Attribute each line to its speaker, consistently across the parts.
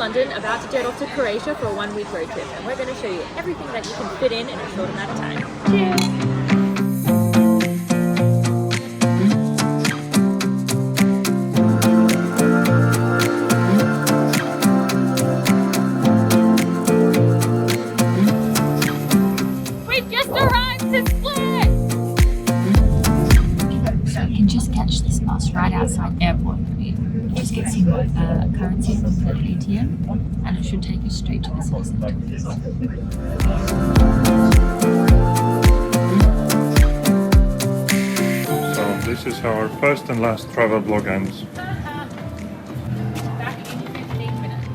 Speaker 1: London, about to jet off to Croatia for a 1-week road trip, and we're going to show you everything that you can fit in a short amount of time. Cheers!
Speaker 2: Right outside airport. You just get some currency from the ATM and it should take you straight to the city centre.
Speaker 3: So this is how our first and last travel vlog ends.
Speaker 1: Back in 15 minutes.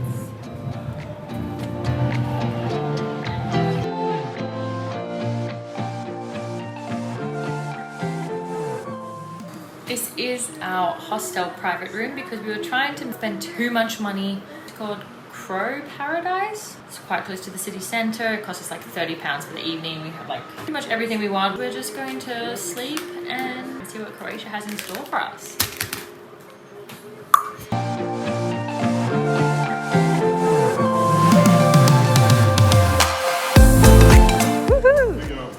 Speaker 1: This is our hostel private room because we were trying to spend too much money. It's called Crow Paradise. It's quite close to the city centre. It costs us like £30 for the evening. We have like pretty much everything we want. We're just going to sleep and see what Croatia has in store for us. Woohoo!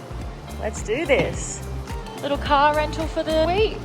Speaker 1: Let's do this. Little car rental for the week.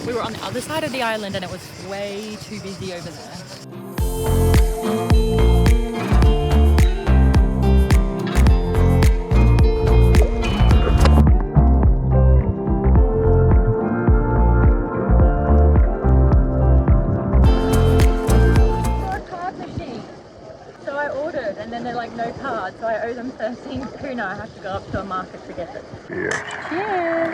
Speaker 1: We were on the other side of the island and it was way too busy over there. Card machine. So I ordered and then they're like no card, so I owe them 13 kuna. I have to go up to a market to get it.
Speaker 3: Yeah.
Speaker 1: Cheers!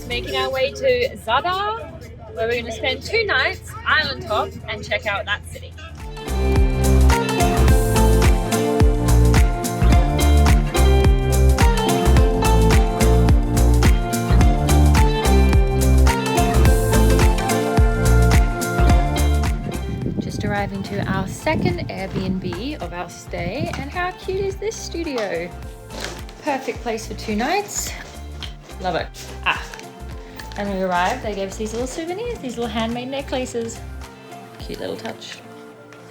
Speaker 1: Making our way to Zadar, where we're going to spend 2 nights, island top, and check out that city. Just arriving to our second Airbnb of our stay, and how cute is this studio? Perfect place for 2 nights. Love it. And we arrived, they gave us these little souvenirs, these little handmade necklaces. Cute little touch.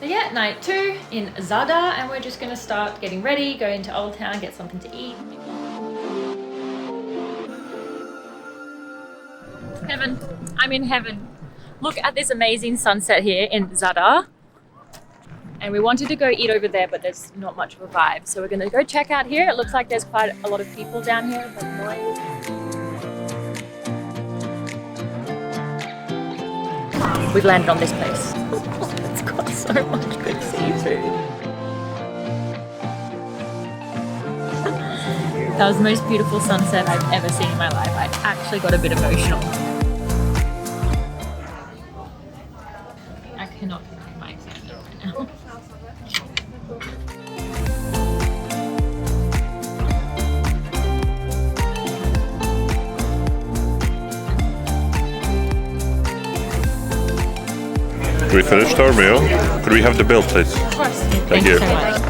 Speaker 1: So yeah, night 2 in Zadar, and we're just gonna start getting ready, go into Old Town, get something to eat. Heaven, I'm in heaven. Look at this amazing sunset here in Zadar. And we wanted to go eat over there, but there's not much of a vibe. So we're gonna go check out here. It looks like there's quite a lot of people down here, but noise. We've landed on this place. It's got so much good seafood. That was the most beautiful sunset I've ever seen in my life. I actually got a bit emotional. I cannot contain my excitement right now.
Speaker 3: We finished our meal. Could we have the bill, please?
Speaker 1: Of course.
Speaker 3: Thank you.
Speaker 1: So much.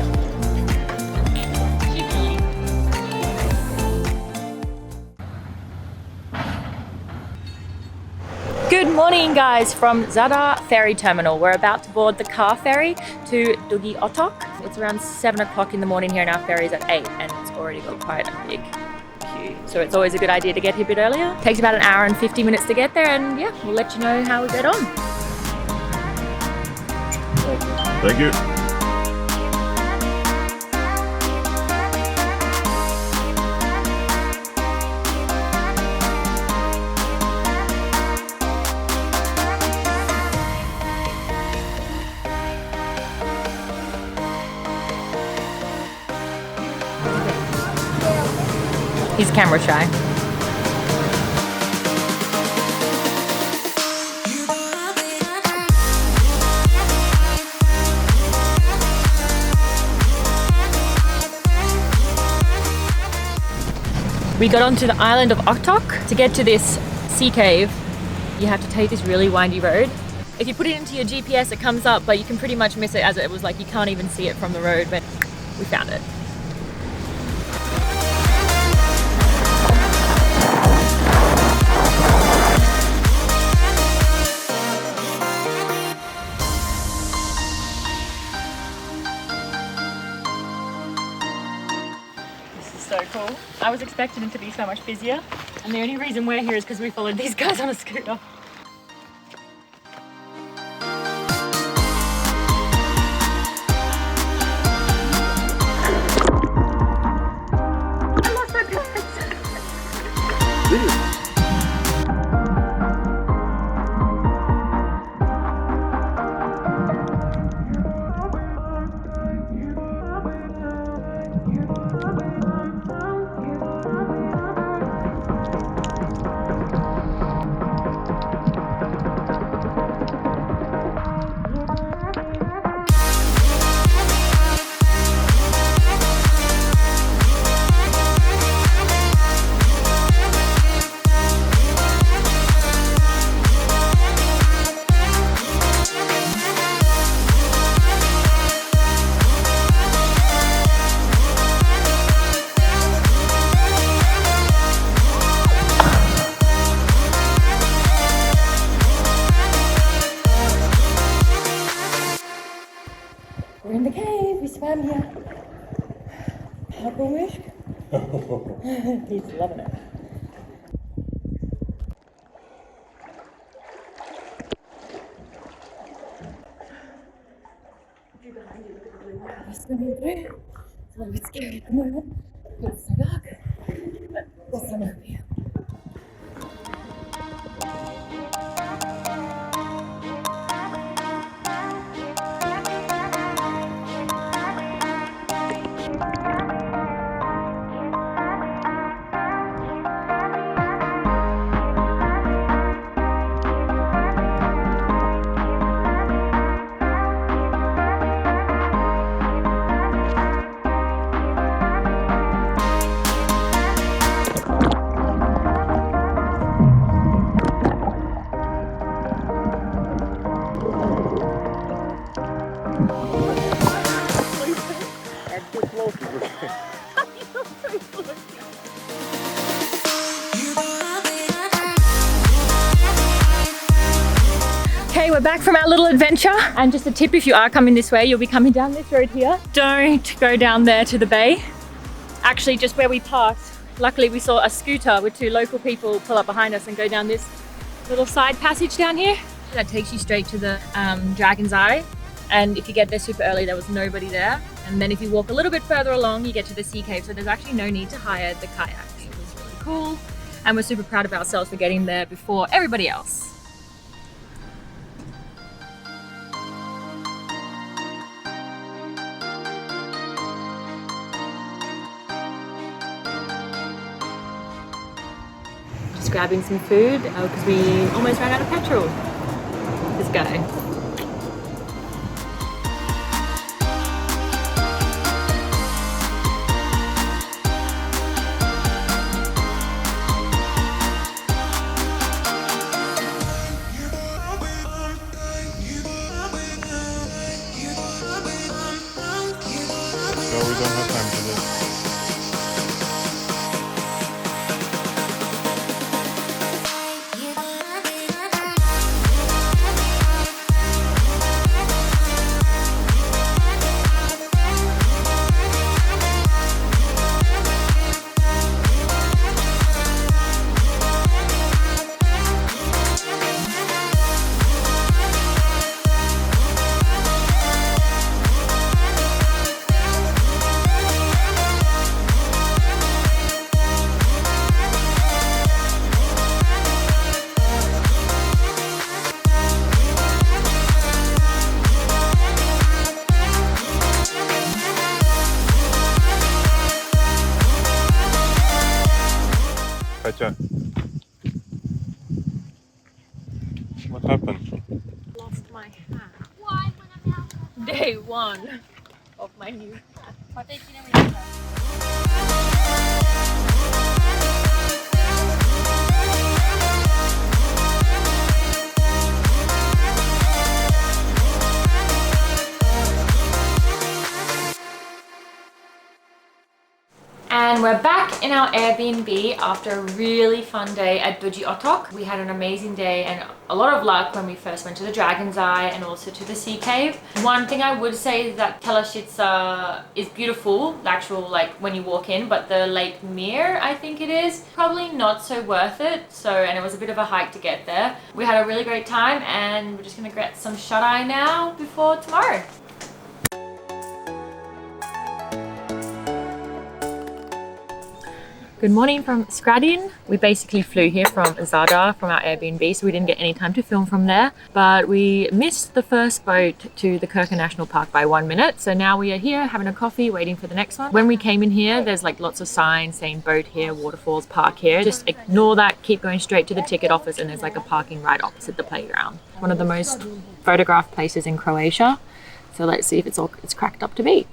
Speaker 1: Good morning, guys, from Zadar Ferry Terminal. We're about to board the car ferry to Dugi Otok. It's around 7 o'clock in the morning here, and our ferry's at 8, and it's already got quite a big queue. So it's always a good idea to get here a bit earlier. It takes about 1 hour and 50 minutes to get there, and yeah, we'll let you know how we get on.
Speaker 3: Thank you.
Speaker 1: He's camera shy. We got onto the island of Otok. To get to this sea cave, you have to take this really windy road. If you put it into your GPS, it comes up, but you can pretty much miss it, as it was like you can't even see it from the road, but we found it. So cool. I was expecting it to be so much busier, and the only reason we're here is because we followed these guys on a scooter. I lost my pants. We're in the cave, we swam here. How komisch? He's loving it. We're swimming through. It's a little bit scary at the moment. It's so dark. But there's sun over here. Okay, we're back from our little adventure, and just a tip, if you are coming this way, you'll be coming down this road here. Don't go down there to the bay. Actually, just where we parked, luckily we saw a scooter with two local people pull up behind us and go down this little side passage down here. That takes you straight to the Dragon's Eye, and if you get there super early, there was nobody there. And then if you walk a little bit further along, you get to the sea cave, so there's actually no need to hire the kayaks. It was really cool, and we're super proud of ourselves for getting there before everybody else. Just grabbing some food because we almost ran out of petrol. Let's go.
Speaker 3: So we don't have time for this. What happened?
Speaker 1: Lost my hat. Day 1 of my new hat. And we're back in our Airbnb after a really fun day at Dugi Otok. We had an amazing day and a lot of luck when we first went to the Dragon's Eye and also to the sea cave. One thing I would say is that Telashitsa is beautiful, the actual like when you walk in, but the Lake Mir, I think it is, probably not so worth it. And it was a bit of a hike to get there. We had a really great time and we're just gonna get some shut-eye now before tomorrow. Good morning from Skradin. We basically flew here from Zadar from our Airbnb, so we didn't get any time to film from there. But we missed the first boat to the Kirka National Park by 1 minute. So now we are here having a coffee, waiting for the next one. When we came in here, there's like lots of signs saying boat here, waterfalls, park here. Just ignore that, keep going straight to the ticket office, and there's like a parking right opposite the playground. One of the most photographed places in Croatia. So let's see if it's cracked up to be.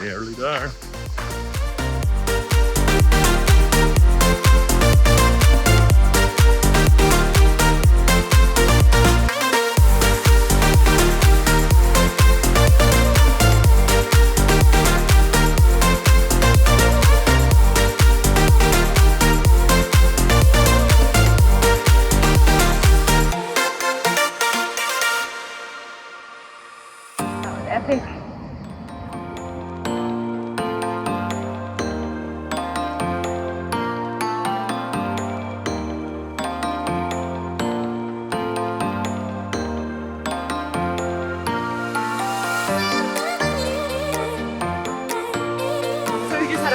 Speaker 3: Nearly there.
Speaker 1: That was epic.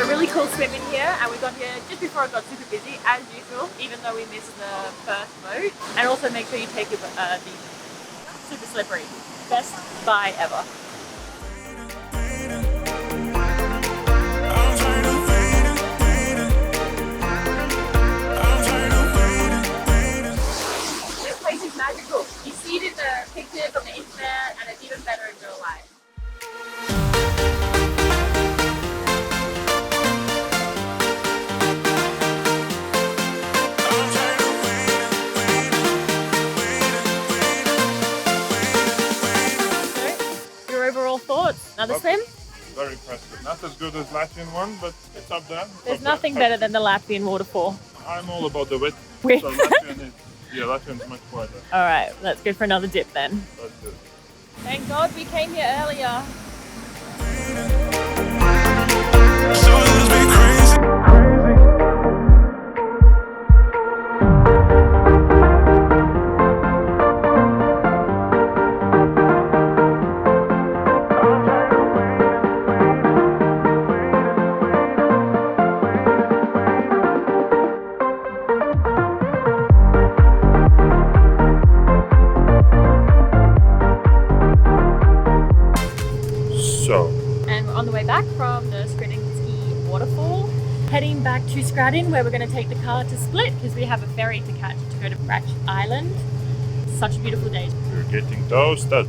Speaker 1: Really cool swim in here, and we got here just before it got super busy as usual, even though we missed the first boat. And also make sure you take your super slippery. Best buy ever. This place is magical. You see it in the pictures on the internet, and it's even better in real life. Overall thoughts? Another swim?
Speaker 3: Very impressive. Not as good as Latvian one, but it's up there.
Speaker 1: There's nothing better than the Latvian waterfall.
Speaker 3: I'm all about the width.
Speaker 1: Width?
Speaker 3: So Latvian's much wider.
Speaker 1: Alright, let's go for another dip then.
Speaker 3: That's good.
Speaker 1: Thank God we came here earlier. And we're on the way back from the Skradinksi Waterfall, heading back to Skradin, where we're going to take the car to Split because we have a ferry to catch to go to Pt.1 Island. Such a beautiful day.
Speaker 3: We're getting toasted.